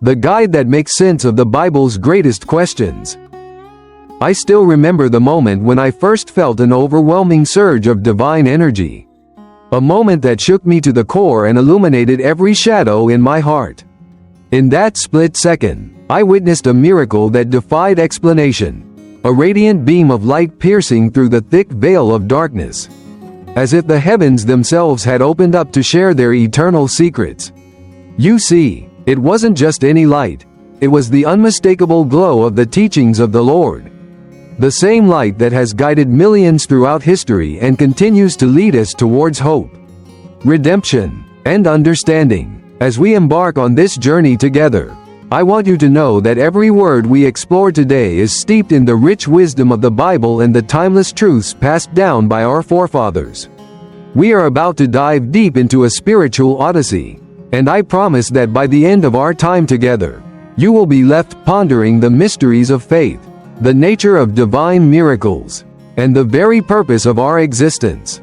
the guide that makes sense of the Bible's greatest questions. I still remember the moment when I first felt an overwhelming surge of divine energy. A moment that shook me to the core and illuminated every shadow in my heart. In that split second, I witnessed a miracle that defied explanation. A radiant beam of light piercing through the thick veil of darkness. As if the heavens themselves had opened up to share their eternal secrets. You see, it wasn't just any light. It was the unmistakable glow of the teachings of the Lord. The same light that has guided millions throughout history and continues to lead us towards hope, redemption, and understanding. As we embark on this journey together, I want you to know that every word we explore today is steeped in the rich wisdom of the Bible and the timeless truths passed down by our forefathers. We are about to dive deep into a spiritual odyssey, and I promise that by the end of our time together, you will be left pondering the mysteries of faith, the nature of divine miracles, and the very purpose of our existence.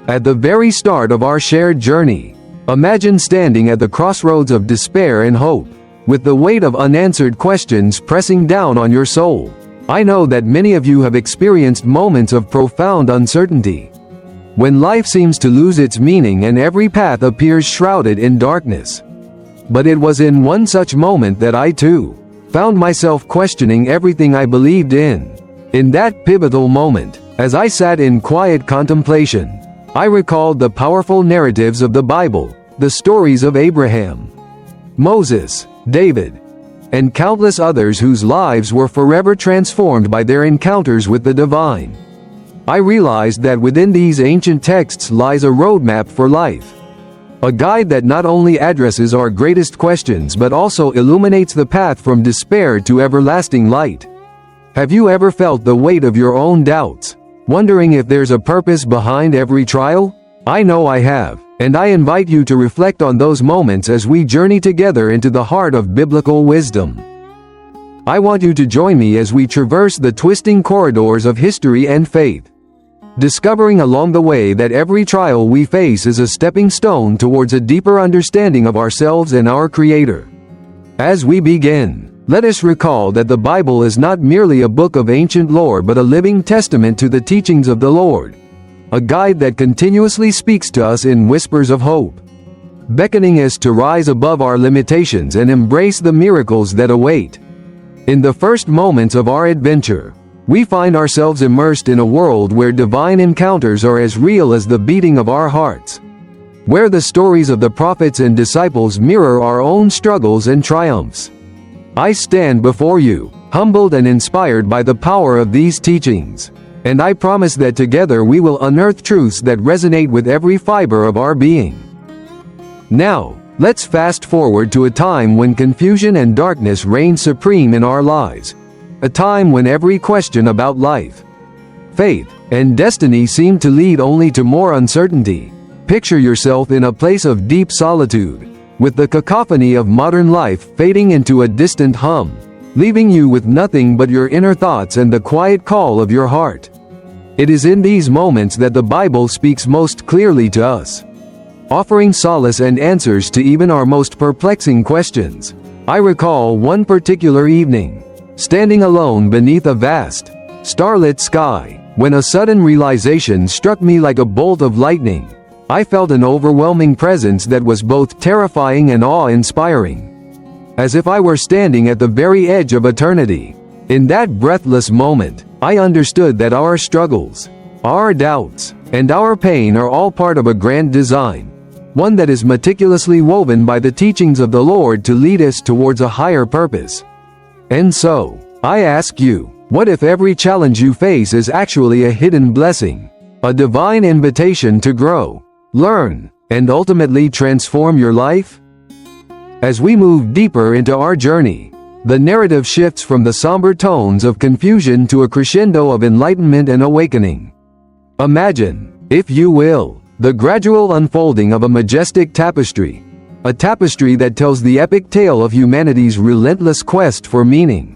At the very start of our shared journey, imagine standing at the crossroads of despair and hope, with the weight of unanswered questions pressing down on your soul. I know that many of you have experienced moments of profound uncertainty, when life seems to lose its meaning and every path appears shrouded in darkness. But it was in one such moment that I too found myself questioning everything I believed in. In that pivotal moment, as I sat in quiet contemplation, I recalled the powerful narratives of the Bible, the stories of Abraham, Moses, David, and countless others whose lives were forever transformed by their encounters with the divine. I realized that within these ancient texts lies a roadmap for life. A guide that not only addresses our greatest questions but also illuminates the path from despair to everlasting light. Have you ever felt the weight of your own doubts, wondering if there's a purpose behind every trial? I know I have, and I invite you to reflect on those moments as we journey together into the heart of biblical wisdom. I want you to join me as we traverse the twisting corridors of history and faith, discovering along the way that every trial we face is a stepping stone towards a deeper understanding of ourselves and our Creator. As we begin, let us recall that the Bible is not merely a book of ancient lore but a living testament to the teachings of the Lord, a guide that continuously speaks to us in whispers of hope, beckoning us to rise above our limitations and embrace the miracles that await. In the first moments of our adventure, we find ourselves immersed in a world where divine encounters are as real as the beating of our hearts, where the stories of the prophets and disciples mirror our own struggles and triumphs. I stand before you, humbled and inspired by the power of these teachings, and I promise that together we will unearth truths that resonate with every fiber of our being. Now, let's fast forward to a time when confusion and darkness reigned supreme in our lives. A time when every question about life, faith, and destiny seemed to lead only to more uncertainty. Picture yourself in a place of deep solitude, with the cacophony of modern life fading into a distant hum, leaving you with nothing but your inner thoughts and the quiet call of your heart. It is in these moments that the Bible speaks most clearly to us, offering solace and answers to even our most perplexing questions. I recall one particular evening, standing alone beneath a vast, starlit sky, when a sudden realization struck me like a bolt of lightning. I felt an overwhelming presence that was both terrifying and awe-inspiring, as if I were standing at the very edge of eternity. In that breathless moment, I understood that our struggles, our doubts, and our pain are all part of a grand design, one that is meticulously woven by the teachings of the Lord to lead us towards a higher purpose. And so, I ask you, what if every challenge you face is actually a hidden blessing, a divine invitation to grow, learn, and ultimately transform your life? As we move deeper into our journey, the narrative shifts from the somber tones of confusion to a crescendo of enlightenment and awakening. Imagine, if you will, the gradual unfolding of a majestic tapestry, a tapestry that tells the epic tale of humanity's relentless quest for meaning.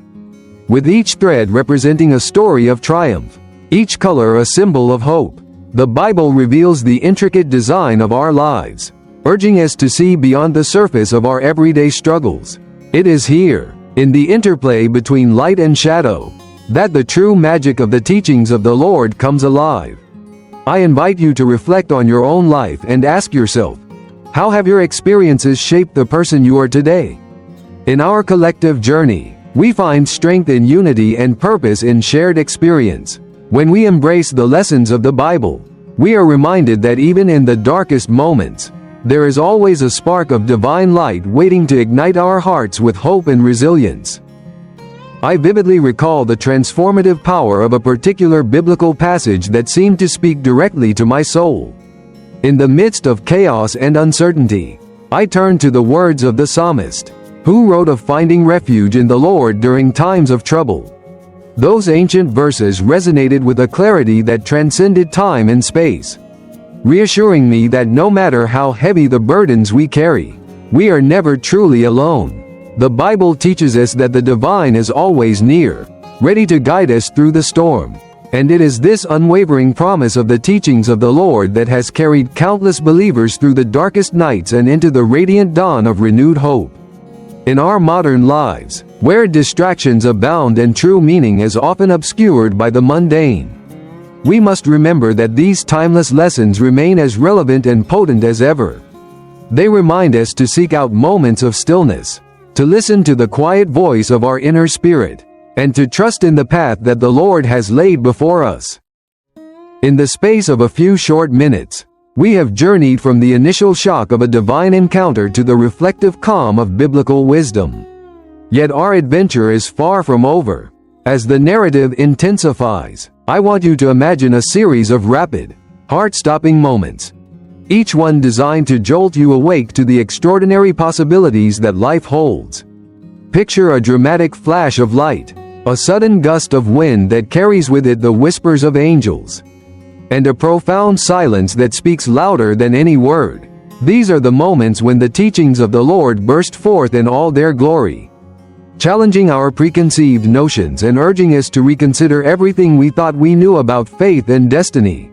With each thread representing a story of triumph, each color a symbol of hope, the Bible reveals the intricate design of our lives, urging us to see beyond the surface of our everyday struggles. It is here, in the interplay between light and shadow, that the true magic of the teachings of the Lord comes alive. I invite you to reflect on your own life and ask yourself, how have your experiences shaped the person you are today? In our collective journey, we find strength in unity and purpose in shared experience. When we embrace the lessons of the Bible, we are reminded that even in the darkest moments, there is always a spark of divine light waiting to ignite our hearts with hope and resilience. I vividly recall the transformative power of a particular biblical passage that seemed to speak directly to my soul. In the midst of chaos and uncertainty, I turned to the words of the psalmist, who wrote of finding refuge in the Lord during times of trouble. Those ancient verses resonated with a clarity that transcended time and space, reassuring me that no matter how heavy the burdens we carry, we are never truly alone. The Bible teaches us that the divine is always near, ready to guide us through the storm. And it is this unwavering promise of the teachings of the Lord that has carried countless believers through the darkest nights and into the radiant dawn of renewed hope. In our modern lives, where distractions abound and true meaning is often obscured by the mundane, we must remember that these timeless lessons remain as relevant and potent as ever. They remind us to seek out moments of stillness, to listen to the quiet voice of our inner spirit, and to trust in the path that the Lord has laid before us. In the space of a few short minutes, we have journeyed from the initial shock of a divine encounter to the reflective calm of biblical wisdom. Yet our adventure is far from over. As the narrative intensifies, I want you to imagine a series of rapid, heart-stopping moments, each one designed to jolt you awake to the extraordinary possibilities that life holds. Picture a dramatic flash of light, a sudden gust of wind that carries with it the whispers of angels, and a profound silence that speaks louder than any word. These are the moments when the teachings of the Lord burst forth in all their glory, challenging our preconceived notions and urging us to reconsider everything we thought we knew about faith and destiny.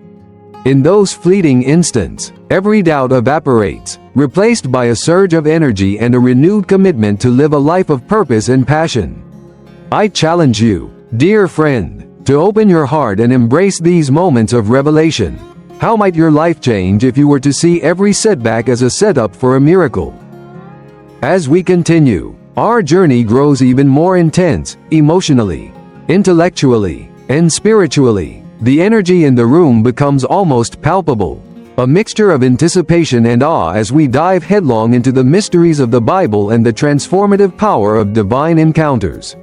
In those fleeting instants, every doubt evaporates, replaced by a surge of energy and a renewed commitment to live a life of purpose and passion. I challenge you, dear friend, to open your heart and embrace these moments of revelation. How might your life change if you were to see every setback as a setup for a miracle? As we continue, our journey grows even more intense, emotionally, intellectually, and spiritually. The energy in the room becomes almost palpable, a mixture of anticipation and awe as we dive headlong into the mysteries of the Bible and the transformative power of divine encounters.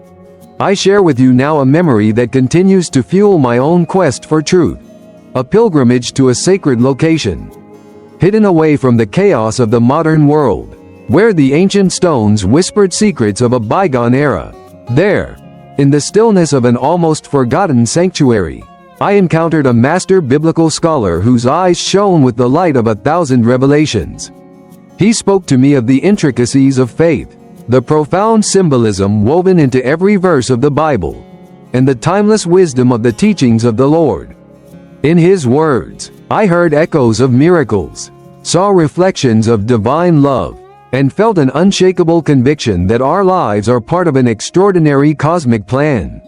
I share with you now a memory that continues to fuel my own quest for truth, a pilgrimage to a sacred location, hidden away from the chaos of the modern world, where the ancient stones whispered secrets of a bygone era. There, in the stillness of an almost forgotten sanctuary, I encountered a master biblical scholar whose eyes shone with the light of 1,000 revelations. He spoke to me of the intricacies of faith, the profound symbolism woven into every verse of the Bible, and the timeless wisdom of the teachings of the Lord. In his words, I heard echoes of miracles, saw reflections of divine love, and felt an unshakable conviction that our lives are part of an extraordinary cosmic plan.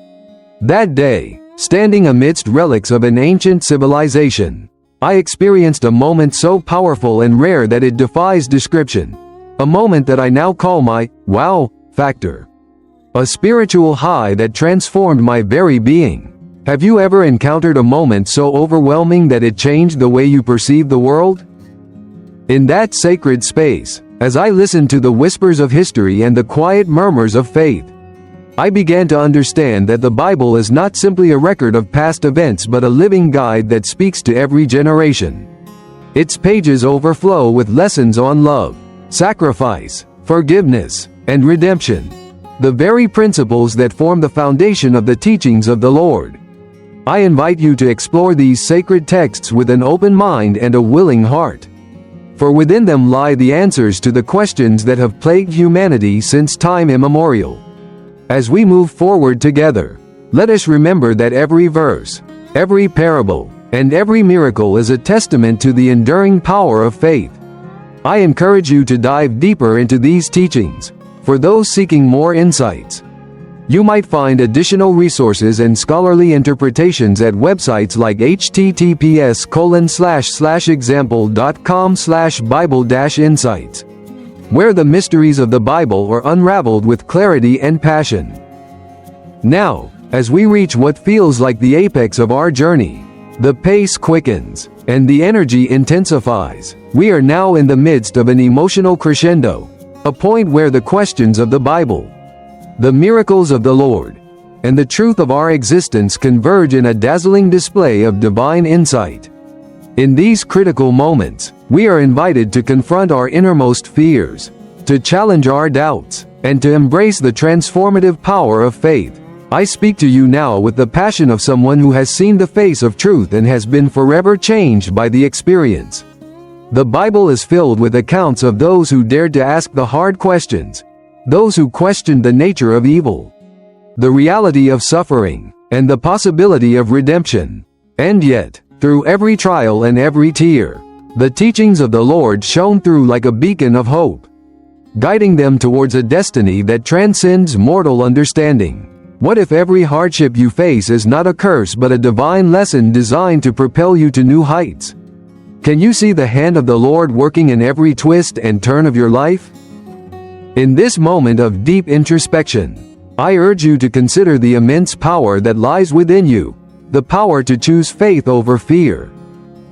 That day, standing amidst relics of an ancient civilization, I experienced a moment so powerful and rare that it defies description. A moment that I now call my wow factor. A spiritual high that transformed my very being. Have you ever encountered a moment so overwhelming that it changed the way you perceive the world? In that sacred space, as I listened to the whispers of history and the quiet murmurs of faith, I began to understand that the Bible is not simply a record of past events but a living guide that speaks to every generation. Its pages overflow with lessons on love, sacrifice, forgiveness, and redemption, the very principles that form the foundation of the teachings of the Lord. I invite you to explore these sacred texts with an open mind and a willing heart, for within them lie the answers to the questions that have plagued humanity since time immemorial. As we move forward together, let us remember that every verse, every parable, and every miracle is a testament to the enduring power of faith. I encourage you to dive deeper into these teachings, For those seeking more insights, you might find additional resources and scholarly interpretations at websites like https://example.com/bible-insights, where the mysteries of the Bible are unraveled with clarity and passion. Now, as we reach what feels like the apex of our journey, the pace quickens, and the energy intensifies. We are now in the midst of an emotional crescendo, a point where the questions of the Bible, the miracles of the Lord, and the truth of our existence converge in a dazzling display of divine insight. In these critical moments, we are invited to confront our innermost fears, to challenge our doubts, and to embrace the transformative power of faith. I speak to you now with the passion of someone who has seen the face of truth and has been forever changed by the experience. The Bible is filled with accounts of those who dared to ask the hard questions, those who questioned the nature of evil, the reality of suffering, and the possibility of redemption. And yet, through every trial and every tear, the teachings of the Lord shone through like a beacon of hope, guiding them towards a destiny that transcends mortal understanding. What if every hardship you face is not a curse but a divine lesson designed to propel you to new heights? Can you see the hand of the Lord working in every twist and turn of your life? In this moment of deep introspection, I urge you to consider the immense power that lies within you, the power to choose faith over fear,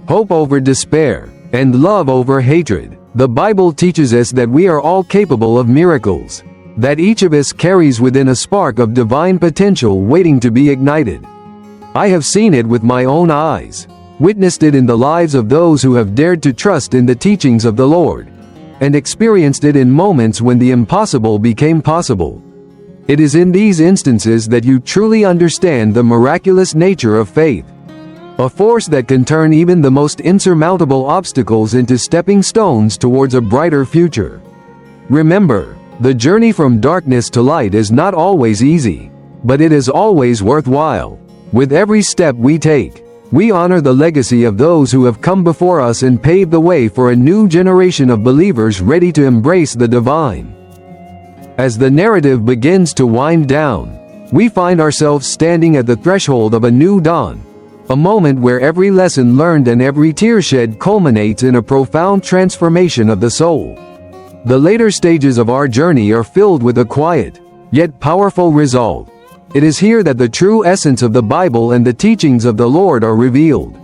hope over despair, and love over hatred. The Bible teaches us that we are all capable of miracles, that each of us carries within a spark of divine potential waiting to be ignited. I have seen it with my own eyes, witnessed it in the lives of those who have dared to trust in the teachings of the Lord, and experienced it in moments when the impossible became possible. It is in these instances that you truly understand the miraculous nature of faith, a force that can turn even the most insurmountable obstacles into stepping stones towards a brighter future. Remember, the journey from darkness to light is not always easy, but it is always worthwhile. With every step we take, we honor the legacy of those who have come before us and paved the way for a new generation of believers ready to embrace the divine. As the narrative begins to wind down, we find ourselves standing at the threshold of a new dawn, a moment where every lesson learned and every tear shed culminates in a profound transformation of the soul. The later stages of our journey are filled with a quiet, yet powerful resolve. It is here that the true essence of the Bible and the teachings of the Lord are revealed.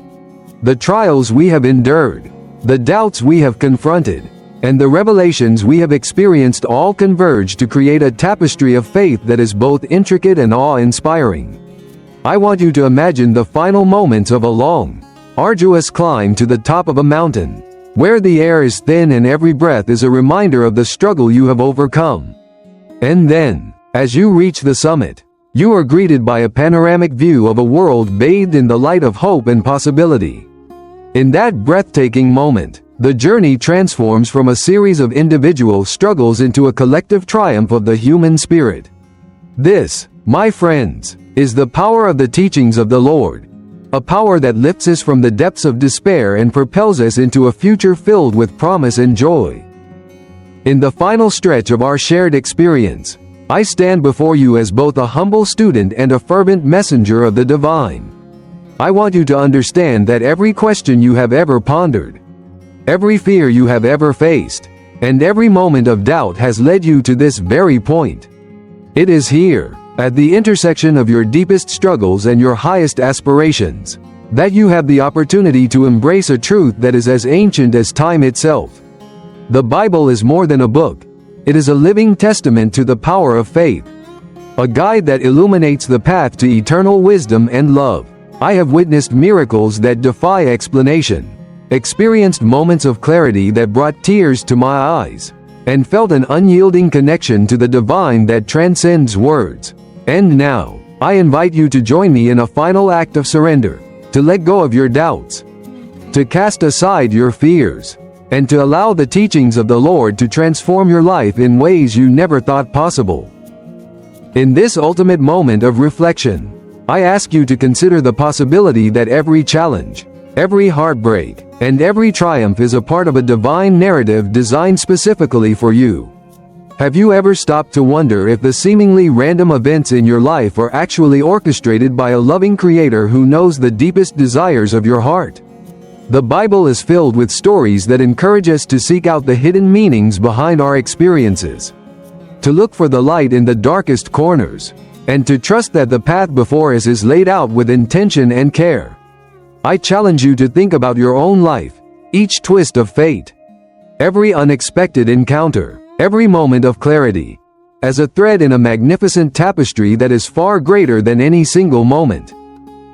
The trials we have endured, the doubts we have confronted, and the revelations we have experienced all converge to create a tapestry of faith that is both intricate and awe-inspiring. I want you to imagine the final moments of a long, arduous climb to the top of a mountain, where the air is thin and every breath is a reminder of the struggle you have overcome. And then, as you reach the summit, you are greeted by a panoramic view of a world bathed in the light of hope and possibility. In that breathtaking moment, the journey transforms from a series of individual struggles into a collective triumph of the human spirit. This, my friends, is the power of the teachings of the Lord, a power that lifts us from the depths of despair and propels us into a future filled with promise and joy. In the final stretch of our shared experience, I stand before you as both a humble student and a fervent messenger of the divine. I want you to understand that every question you have ever pondered, every fear you have ever faced, and every moment of doubt has led you to this very point. It is here, at the intersection of your deepest struggles and your highest aspirations, that you have the opportunity to embrace a truth that is as ancient as time itself. The Bible is more than a book. It is a living testament to the power of faith, a guide that illuminates the path to eternal wisdom and love. I have witnessed miracles that defy explanation, experienced moments of clarity that brought tears to my eyes, and felt an unyielding connection to the divine that transcends words. And now, I invite you to join me in a final act of surrender, to let go of your doubts, to cast aside your fears, and to allow the teachings of the Lord to transform your life in ways you never thought possible. In this ultimate moment of reflection, I ask you to consider the possibility that every challenge, every heartbreak, and every triumph is a part of a divine narrative designed specifically for you. Have you ever stopped to wonder if the seemingly random events in your life are actually orchestrated by a loving Creator who knows the deepest desires of your heart? The Bible is filled with stories that encourage us to seek out the hidden meanings behind our experiences, to look for the light in the darkest corners, and to trust that the path before us is laid out with intention and care. I challenge you to think about your own life, each twist of fate, every unexpected encounter, every moment of clarity, as a thread in a magnificent tapestry that is far greater than any single moment.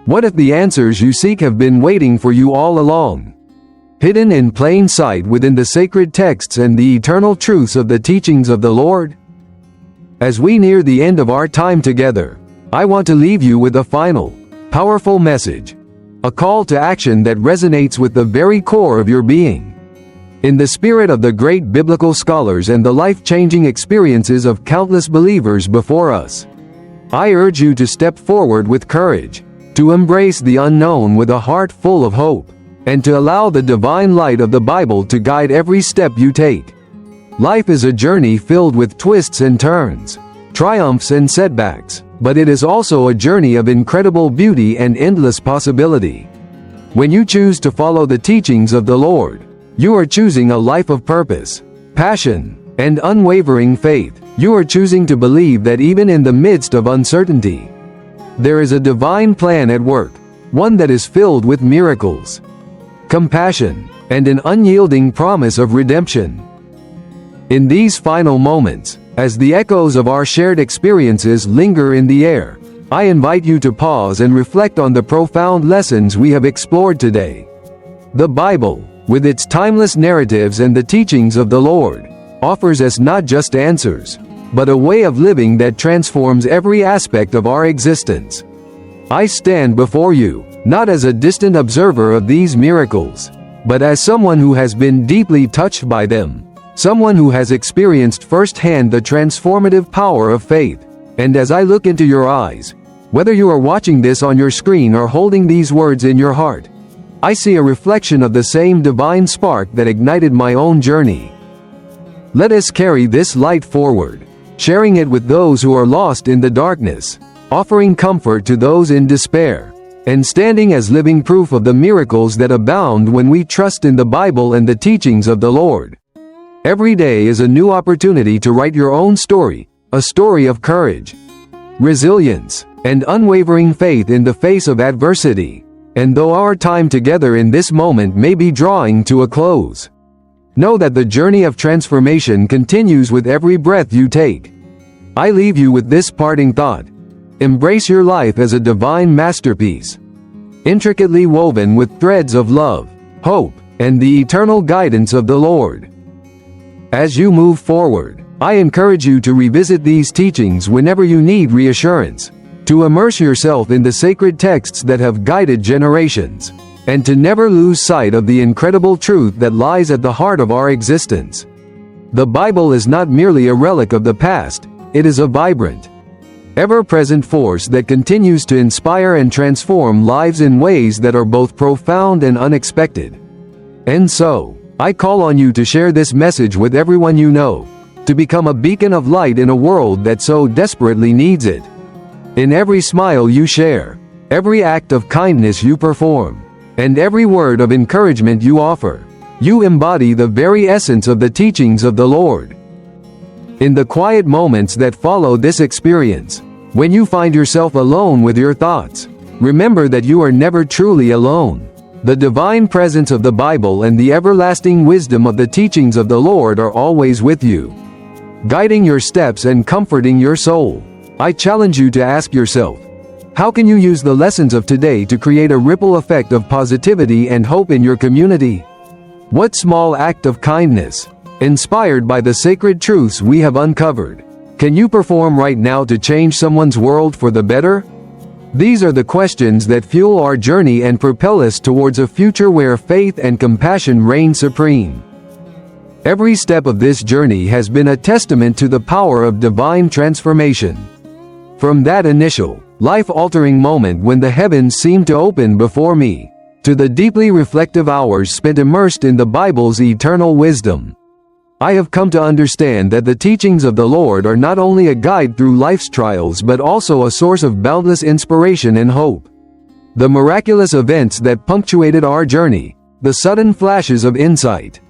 What if the answers you seek have been waiting for you all along, hidden in plain sight within the sacred texts and the eternal truths of the teachings of the Lord? As we near the end of our time together, I want to leave you with a final, powerful message, a call to action that resonates with the very core of your being. In the spirit of the great biblical scholars and the life-changing experiences of countless believers before us, I urge you to step forward with courage, to embrace the unknown with a heart full of hope, and to allow the divine light of the Bible to guide every step you take. Life is a journey filled with twists and turns, triumphs and setbacks, but it is also a journey of incredible beauty and endless possibility. When you choose to follow the teachings of the Lord, you are choosing a life of purpose, passion, and unwavering faith. You are choosing to believe that even in the midst of uncertainty, there is a divine plan at work, one that is filled with miracles, compassion, and an unyielding promise of redemption. In these final moments, as the echoes of our shared experiences linger in the air, I invite you to pause and reflect on the profound lessons we have explored today. The Bible, with its timeless narratives and the teachings of the Lord, offers us not just answers, but a way of living that transforms every aspect of our existence. I stand before you, not as a distant observer of these miracles, but as someone who has been deeply touched by them, someone who has experienced firsthand the transformative power of faith. And as I look into your eyes, whether you are watching this on your screen or holding these words in your heart, I see a reflection of the same divine spark that ignited my own journey. Let us carry this light forward, sharing it with those who are lost in the darkness, offering comfort to those in despair, and standing as living proof of the miracles that abound when we trust in the Bible and the teachings of the Lord. Every day is a new opportunity to write your own story, a story of courage, resilience, and unwavering faith in the face of adversity. And though our time together in this moment may be drawing to a close, know that the journey of transformation continues with every breath you take. I leave you with this parting thought. Embrace your life as a divine masterpiece, intricately woven with threads of love, hope, and the eternal guidance of the Lord. As you move forward, I encourage you to revisit these teachings whenever you need reassurance, to immerse yourself in the sacred texts that have guided generations, and to never lose sight of the incredible truth that lies at the heart of our existence. The Bible is not merely a relic of the past, it is a vibrant, ever-present force that continues to inspire and transform lives in ways that are both profound and unexpected. And so, I call on you to share this message with everyone you know, to become a beacon of light in a world that so desperately needs it. In every smile you share, every act of kindness you perform, and every word of encouragement you offer, you embody the very essence of the teachings of the Lord. In the quiet moments that follow this experience, when you find yourself alone with your thoughts, remember that you are never truly alone. The divine presence of the Bible and the everlasting wisdom of the teachings of the Lord are always with you, guiding your steps and comforting your soul. I challenge you to ask yourself, how can you use the lessons of today to create a ripple effect of positivity and hope in your community? What small act of kindness, inspired by the sacred truths we have uncovered, can you perform right now to change someone's world for the better? These are the questions that fuel our journey and propel us towards a future where faith and compassion reign supreme. Every step of this journey has been a testament to the power of divine transformation. From that initial, life-altering moment when the heavens seemed to open before me, to the deeply reflective hours spent immersed in the Bible's eternal wisdom, I have come to understand that the teachings of the Lord are not only a guide through life's trials but also a source of boundless inspiration and hope. The miraculous events that punctuated our journey, the sudden flashes of insight,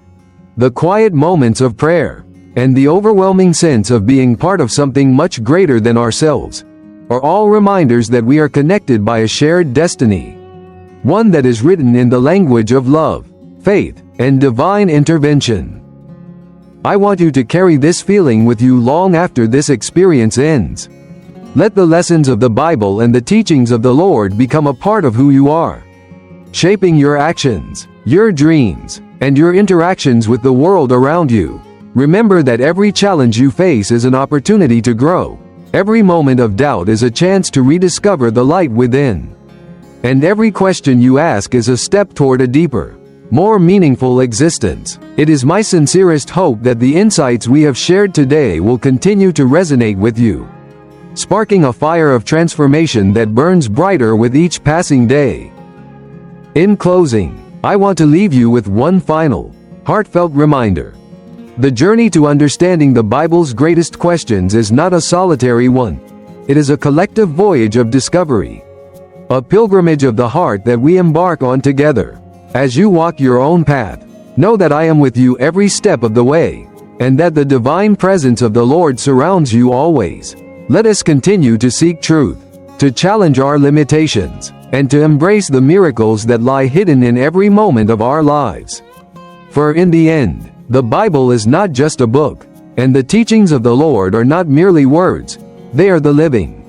the quiet moments of prayer, and the overwhelming sense of being part of something much greater than ourselves, are all reminders that we are connected by a shared destiny, one that is written in the language of love, faith, and divine intervention. I want you to carry this feeling with you long after this experience ends. Let the lessons of the Bible and the teachings of the Lord become a part of who you are, shaping your actions, your dreams, and your interactions with the world around you. Remember that every challenge you face is an opportunity to grow. Every moment of doubt is a chance to rediscover the light within. And every question you ask is a step toward a deeper, more meaningful existence. It is my sincerest hope that the insights we have shared today will continue to resonate with you, sparking a fire of transformation that burns brighter with each passing day. In closing, I want to leave you with one final, heartfelt reminder. The journey to understanding the Bible's greatest questions is not a solitary one. It is a collective voyage of discovery, a pilgrimage of the heart that we embark on together. As you walk your own path, know that I am with you every step of the way, and that the divine presence of the Lord surrounds you always. Let us continue to seek truth, to challenge our limitations, and to embrace the miracles that lie hidden in every moment of our lives. For in the end, the Bible is not just a book, and the teachings of the Lord are not merely words, they are the living,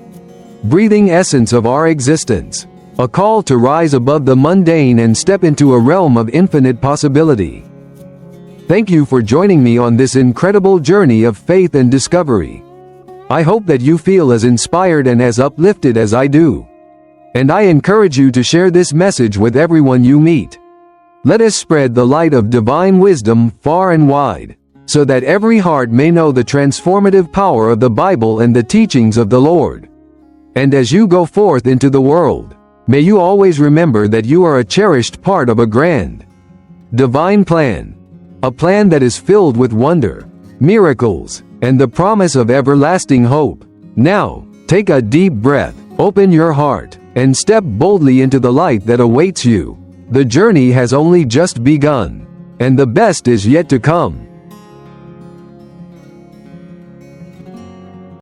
breathing essence of our existence, a call to rise above the mundane and step into a realm of infinite possibility. Thank you for joining me on this incredible journey of faith and discovery. I hope that you feel as inspired and as uplifted as I do. And I encourage you to share this message with everyone you meet. Let us spread the light of divine wisdom far and wide, so that every heart may know the transformative power of the Bible and the teachings of the Lord. And as you go forth into the world, may you always remember that you are a cherished part of a grand, divine plan, a plan that is filled with wonder, miracles, and the promise of everlasting hope. Now, take a deep breath, open your heart, and step boldly into the light that awaits you. The journey has only just begun, and the best is yet to come.